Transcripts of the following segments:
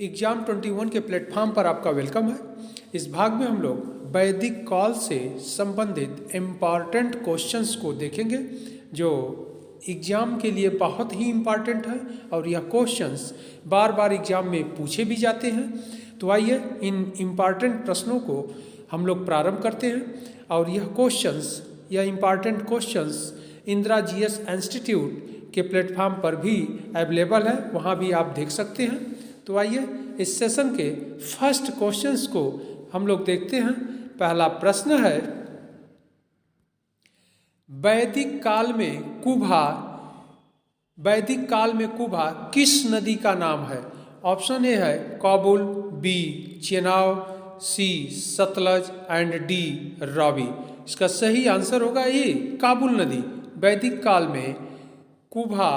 Exam 21 के platform पर आपका वेलकम है। इस भाग में हम लोग वैदिक काल से संबंधित इम्पॉर्टेंट क्वेश्चंस को देखेंगे जो एग्ज़ाम के लिए बहुत ही इम्पॉर्टेंट है और यह क्वेश्चंस बार बार एग्ज़ाम में पूछे भी जाते हैं। तो आइए इन इम्पॉर्टेंट प्रश्नों को हम लोग प्रारंभ करते हैं और यह क्वेश्चंस या important questions Indira GS institute के प्लेटफॉर्म पर भी अवेलेबल है, वहाँ भी आप देख सकते हैं। तो आइए इस सेशन के फर्स्ट क्वेश्चंस को हम लोग देखते हैं। पहला प्रश्न है, वैदिक काल में कुभा किस नदी का नाम है? ऑप्शन ए है Kabul, B Chenab, C Sutlej and D Ravi. इसका सही आंसर होगा ए काबुल नदी। वैदिक काल में कुभा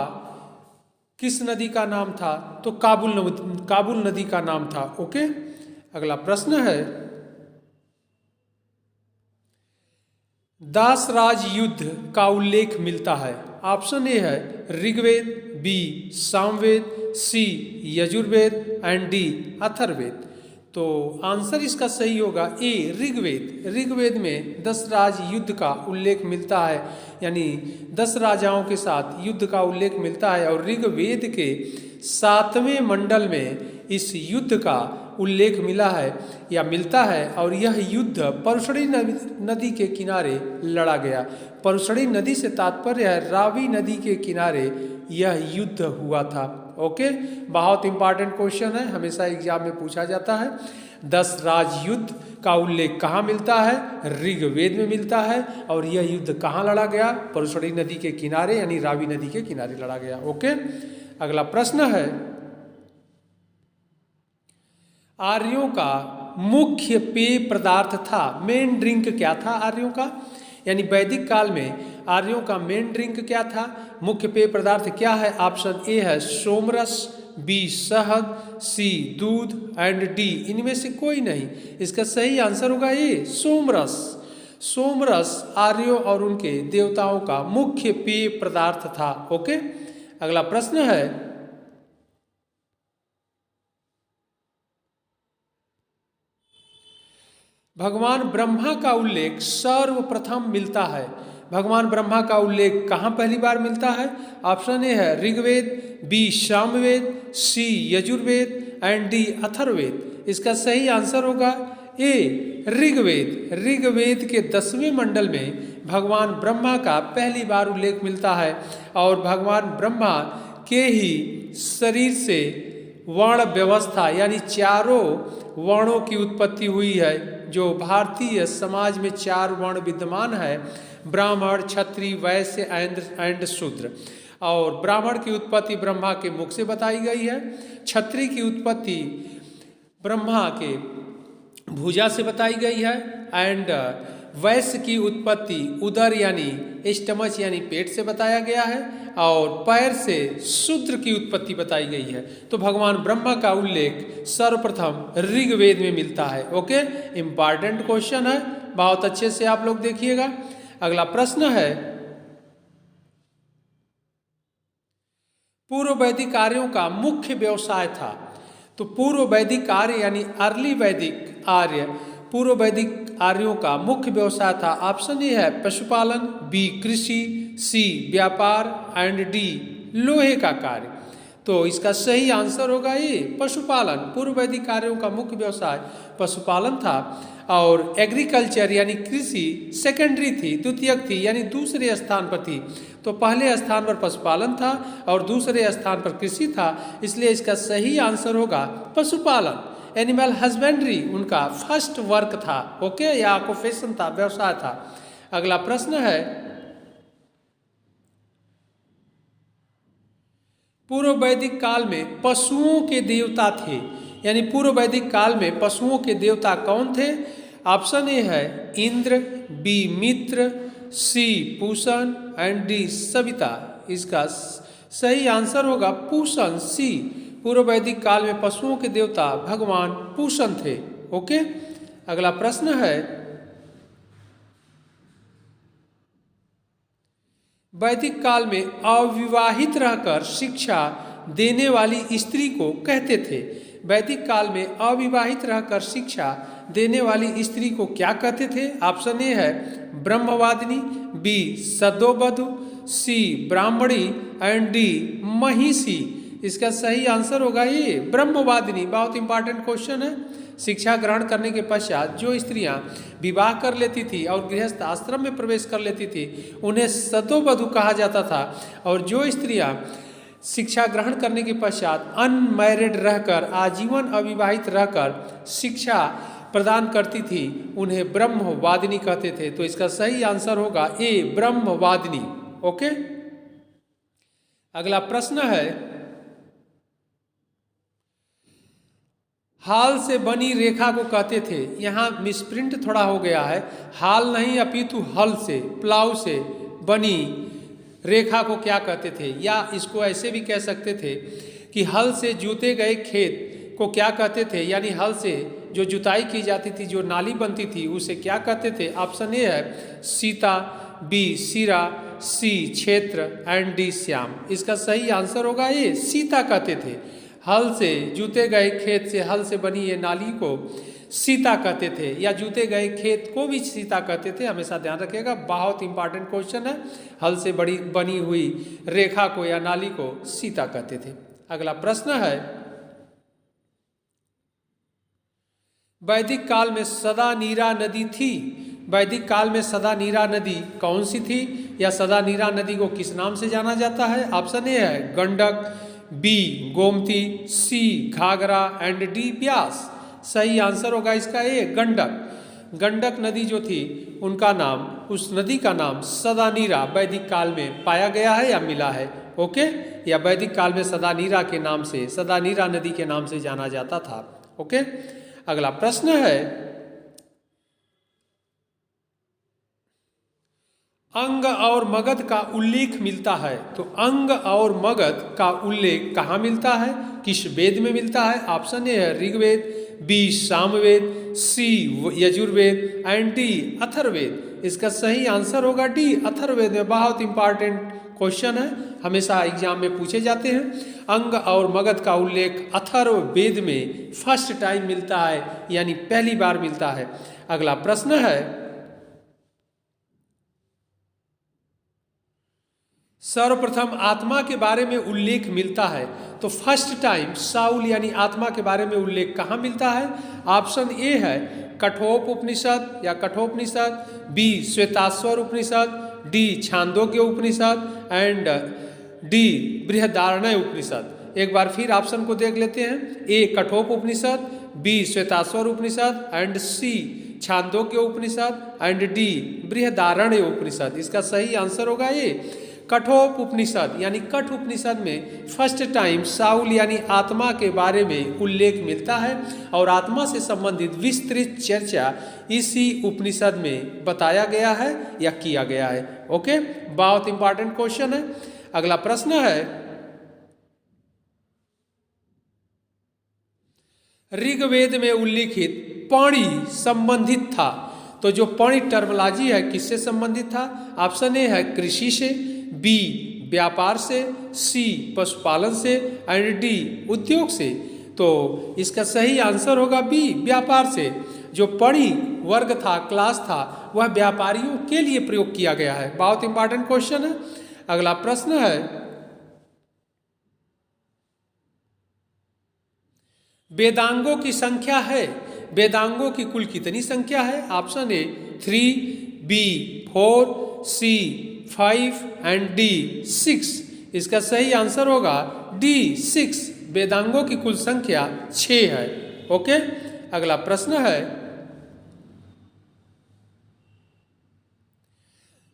किस नदी का नाम था? तो काबुल नदी का नाम था। ओके, अगला प्रश्न है, दासराज युद्ध का उल्लेख मिलता है। ऑप्शन ए है Rigveda, B Samaveda, C Yajurveda and D Atharvaveda. तो आंसर इसका सही होगा ए ऋग्वेद। ऋग्वेद में 10 राज युद्ध का उल्लेख मिलता है, यानी 10 राजाओं के साथ युद्ध का उल्लेख मिलता है और ऋग्वेद के 7वें मंडल में इस युद्ध का उल्लेख मिला है या मिलता है और यह युद्ध परुशड़ी नदी के किनारे लड़ा गया। परुशड़ी नदी से तात्पर्य है रावी नदी के किनारे यह युद्ध हुआ था। ओके, बहुत इंपॉर्टेंट क्वेश्चन है, हमेशा एग्जाम में पूछा जाता है। 10 राज युद्ध का उल्लेख कहाँ मिलता है? ऋग्वेद में मिलता है और यह युद्ध कहाँ लड़ा गया? परुशड़ी नदी के किनारे यानी रावी नदी के किनारे लड़ा गया। ओके, अगला प्रश्न है, आर्यों का मुख्य पेय पदार्थ था, मेन ड्रिंक क्या था आर्यों का? यानी वैदिक काल में आर्यों का मेन ड्रिंक क्या था, मुख्य पेय पदार्थ क्या है? ऑप्शन ए है सोमरस, बी शहद, सी दूध एंड डी इनमें से कोई नहीं। इसका सही आंसर होगा ए सोमरस। सोमरस आर्यों और उनके देवताओं का मुख्य पेय पदार्थ था। ओके, अगला प्रश्न है, भगवान ब्रह्मा का उल्लेख सर्वप्रथम मिलता है। भगवान ब्रह्मा का उल्लेख कहाँ पहली बार मिलता है? ऑप्शन ए है Rigveda, B Samaveda, C Yajurveda and D Atharvaveda. इसका सही आंसर होगा ए ऋग्वेद। ऋग्वेद के 10वें मंडल में भगवान ब्रह्मा का पहली बार उल्लेख मिलता है और भगवान ब्रह्मा के ही शरीर से वर्ण व्यवस्था यानी चारों वर्णों की उत्पत्ति हुई है। जो भारतीय समाज में 4 वर्ण विद्यमान है, ब्राह्मण, क्षत्रिय, वैश्य एंड शूद्र। और ब्राह्मण की उत्पत्ति ब्रह्मा के मुख से बताई गई है, क्षत्रिय की उत्पत्ति ब्रह्मा के भुजा से बताई गई है एंड वैश्य की उत्पत्ति उदर यानी स्टमच यानी पेट से बताया गया है और पैर से शूद्र की उत्पत्ति बताई गई है। तो भगवान ब्रह्मा का उल्लेख सर्वप्रथम ऋग्वेद में मिलता है। ओके, इंपॉर्टेंट क्वेश्चन है, बहुत अच्छे से आप लोग देखिएगा। अगला प्रश्न है, पूर्व वैदिक आर्यों का मुख्य व्यवसाय था। तो पूर्व वैदिक आर्य यानी अर्ली वैदिक आर्य, पूर्व वैदिक आर्यों का मुख्य व्यवसाय था। ऑप्शन ए है पशुपालन, बी कृषि, सी व्यापार एंड डी लोहे का कार्य। तो इसका सही आंसर होगा ये पशुपालन। पूर्व वैदिक आर्यों का मुख्य व्यवसाय पशुपालन था और एग्रीकल्चर यानी कृषि सेकेंडरी थी, द्वितीयक थी यानी दूसरे स्थान पर थी। तो पहले स्थान पर पशुपालन था और दूसरे स्थान पर कृषि था, इसलिए इसका सही आंसर होगा पशुपालन। एनिमल हस्बेंड्री उनका फर्स्ट वर्क था। ओके, या ऑक्यूपेशन था, व्यवसाय था। अगला प्रश्न है, पूर्व वैदिक काल में पशुओं के देवता थे, यानी पूर्व वैदिक काल में पशुओं के देवता कौन थे? ऑप्शन ए है Indra, B Mitra, C Pushan and D Savita. इसका सही आंसर होगा पूषण, सी। पूर्व वैदिक काल में पशुओं के देवता भगवान पूषण थे। ओके, अगला प्रश्न है, वैदिक काल में अविवाहित रहकर शिक्षा देने वाली स्त्री को कहते थे। वैदिक काल में अविवाहित रहकर शिक्षा देने वाली स्त्री को क्या कहते थे? ऑप्शन ए है ब्रह्मवादिनी, बी सदोवधु, सी ब्राह्मणी एंड डी महिषी। इसका सही आंसर होगा ये ब्रह्मवादिनी। बहुत इंपॉर्टेंट क्वेश्चन है। शिक्षा ग्रहण करने के पश्चात जो स्त्रियां विवाह कर लेती थी और गृहस्थ आश्रम में प्रवेश कर लेती थी उन्हें सदोवधु कहा जाता था, और जो स्त्रियां शिक्षा ग्रहण करने के पश्चात अनमैरिड रहकर आजीवन अविवाहित रहकर शिक्षा प्रदान करती थी उन्हें ब्रह्मवादिनी कहते थे। तो इसका सही आंसर होगा ए ब्रह्मवादिनी। ओके, अगला प्रश्न है, हाल से बनी रेखा को कहते थे। यहाँ मिसप्रिंट थोड़ा हो गया है, हाल नहीं अपितु हल से, प्लाव से बनी रेखा को क्या कहते थे? या इसको ऐसे भी कह सकते थे कि हल से जोते गए खेत को क्या कहते थे? यानी हल से जो जुताई की जाती थी, जो नाली बनती थी, उसे क्या कहते थे? ऑप्शन ए है सीता, बी सीरा, सी क्षेत्र एंड डी श्याम। इसका सही आंसर होगा ये सीता कहते थे। हल से जूते गए खेत से, हल से बनी ये नाली को सीता कहते थे, या जूते गए खेत को भी सीता कहते थे। हमेशा ध्यान रखिएगा, बहुत इंपॉर्टेंट क्वेश्चन है। हल से बनी हुई रेखा को या नाली को सीता कहते थे। अगला प्रश्न है, वैदिक काल में सदा नीरा नदी थी। वैदिक काल में सदा नीरा नदी कौन सी थी, या सदा नीरा नदी को किस नाम से जाना जाता है? ऑप्शन ए है Gandak, B Gomti, C Ghaghara and D Beas. सही आंसर होगा इसका ए गंडक। गंडक नदी जो थी उनका नाम, उस नदी का नाम सदानीरा वैदिक काल में पाया गया है या मिला है। ओके, या वैदिक काल में सदानीरा के नाम से, सदानीरा नदी के नाम से जाना जाता था। ओके, अगला प्रश्न है, अंग और मगध का उल्लेख मिलता है। तो अंग और मगध का उल्लेख कहाँ मिलता है, किस वेद में मिलता है? ऑप्शन ए है Rigveda, B Samaveda, C Yajurveda and D Atharvaveda. इसका सही आंसर होगा डी अथर्ववेद में। बहुत इंपॉर्टेंट क्वेश्चन है, हमेशा एग्जाम में पूछे जाते हैं। अंग और मगध का उल्लेख अथर्ववेद में फर्स्ट टाइम मिलता है, यानी पहली बार मिलता है। अगला प्रश्न है, सर्वप्रथम आत्मा के बारे में उल्लेख मिलता है। तो फर्स्ट टाइम साउल यानी आत्मा के बारे में उल्लेख कहाँ मिलता है? ऑप्शन ए है कठोप उपनिषद या Kathopanishad, B Shvetashvatara Upanishad, D Chandogya Upanishad and D Brihadaranyaka Upanishad. एक बार फिर ऑप्शन को देख लेते हैं, A Kathop Upanishad, B Shvetashvatara Upanishad and C Chandogya Upanishad and D Brihadaranyaka Upanishad. इसका सही आंसर होगा ये कठोप उपनिषद। यानी कठ उपनिषद में फर्स्ट टाइम साउल यानी आत्मा के बारे में उल्लेख मिलता है, और आत्मा से संबंधित विस्तृत चर्चा इसी उपनिषद में बताया गया है या किया गया है। ओके, बहुत इंपॉर्टेंट क्वेश्चन है। अगला प्रश्न है, ऋग्वेद में उल्लिखित पाणी संबंधित था। तो जो पाणी टर्मोलॉजी है किससे संबंधित था? ऑप्शन ए है कृषि से, बी व्यापार से, सी पशुपालन से एंड डी उद्योग से। तो इसका सही आंसर होगा बी व्यापार से। जो पाणी वर्ग था, क्लास था, वह व्यापारियों के लिए प्रयोग किया गया है। बहुत इंपॉर्टेंट क्वेश्चन है। अगला प्रश्न है, वेदांगों की संख्या है, वेदांगों की कुल कितनी संख्या है? Option A 3, B 4, C 5 and D 6। इसका सही आंसर होगा डी 6। वेदांगों की कुल संख्या 6 है। ओके, अगला प्रश्न है,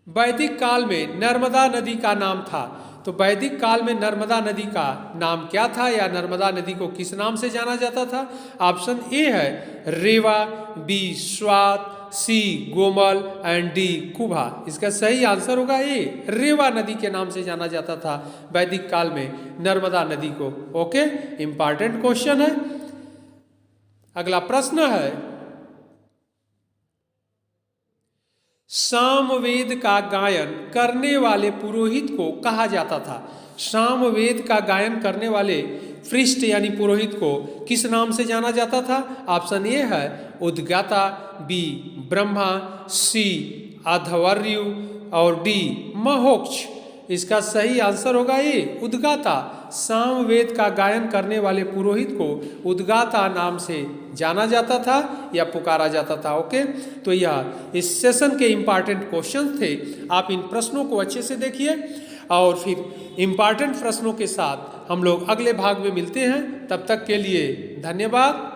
वैदिक काल में नर्मदा नदी का नाम था। तो वैदिक काल में नर्मदा नदी का नाम क्या था, या नर्मदा नदी को किस नाम से जाना जाता था? ऑप्शन ए है Reva, B Swat, C Gomal and D Kubha. इसका सही आंसर होगा ए रेवा नदी के नाम से जाना जाता था वैदिक काल में नर्मदा नदी को। ओके, इंपॉर्टेंट क्वेश्चन है। अगला प्रश्न है, सामवेद का गायन करने वाले पुरोहित को कहा जाता था। सामवेद का गायन करने वाले पृष्ठ यानी पुरोहित को किस नाम से जाना जाता था? ऑप्शन ए है उद्गाता, बी ब्रह्मा, सी अध्वर्यु और डी महोक्ष। इसका सही आंसर होगा ये उद्गाता। सामवेद का गायन करने वाले पुरोहित को उद्गाता नाम से जाना जाता था या पुकारा जाता था। ओके, तो यह इस सेशन के इम्पॉर्टेंट क्वेश्चन थे। आप इन प्रश्नों को अच्छे से देखिए और फिर इम्पॉर्टेंट प्रश्नों के साथ हम लोग अगले भाग में मिलते हैं। तब तक के लिए धन्यवाद।